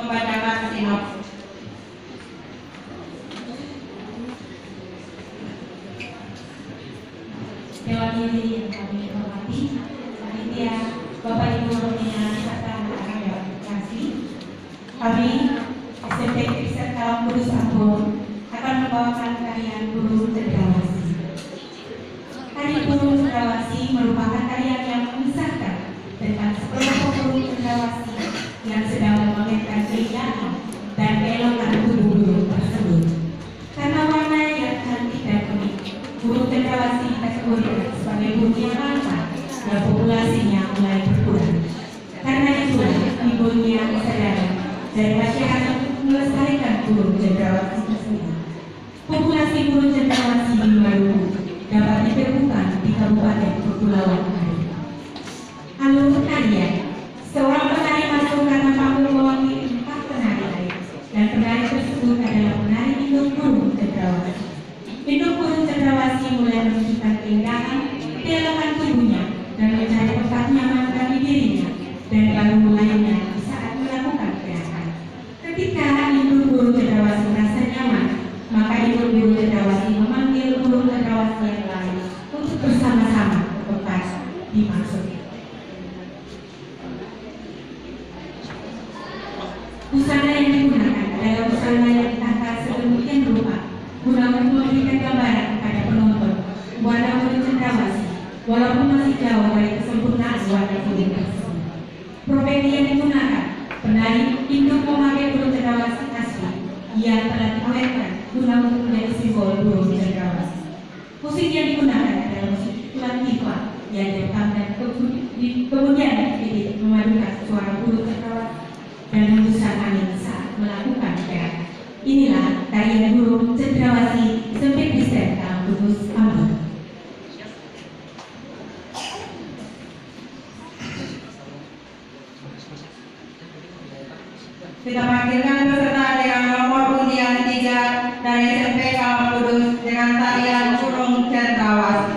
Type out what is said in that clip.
membacakan sinop. Dewan Diri yang kami hormati, panitia, Bapak Ibu pimpinan serta anak-anak Dewan Kasih, kami SMP Kristen Kalam Kudus Ambon akan membawakan karya Guru Cendrawasih. Karya Guru Cendrawasih merupakan karya yang memisahkan tentang sekelompok guru cendrawasih yang sedang memamerkan keindahan dan keelokan tubuh guru tersebut. Karena warna yang cantik dan unik, guru cendrawasih dikategorikan sebagai guru yang langka dan populasinya mulai berkurang. Karena itulah ibunya kesadaran dari masyarakat untuk melestarikan guru cendrawasih tersebut. Populasi guru cendrawasih di Maluku dapat ditemukan di Kabupaten Kepulauan Riau. Alur karya, seorang penari masuk karena mampu mewakili 4 penari lain, dan penari tersebut adalah penari induk guru cendrawasih. Induk guru cendrawasih mulai menunjukkan keindahan, keelokan tubuhnya, dan mencari tempat nyaman bagi dirinya, dan baru mulainya di saat melakukan gerakan. Ketika induk guru cendrawasih merasa nyaman, maka induk guru cendrawasih memanggil guru cendrawasih yang lain untuk bersama-sama ke tempat dimaksud. Busana yang digunakan adalah busana yang ditata sedemikian rupa guna memberikan gambaran kepada penonton warna kulit cendrawasih, walaupun masih jauh dari kesempurnaan warna kulit tersebut. Profesi yang digunakan, penari induk memakai kulit cendrawasih asli yang telah diawetkan guna untuk menjadi simbol guru cendrawasih. Musik yang digunakan adalah musik tifa yang direkam dan kemudian diedit memadukan suara guru cendrawasih dan hembusan angin saat melakukan gerakan. Inilah karya guru cendrawasih SMP Kristen Kalam Kudus Ambon. Kita panggilkan peserta dengan nomor undian 3 dari SMP Kalam Kudus dengan tarian Burung Cendrawasih.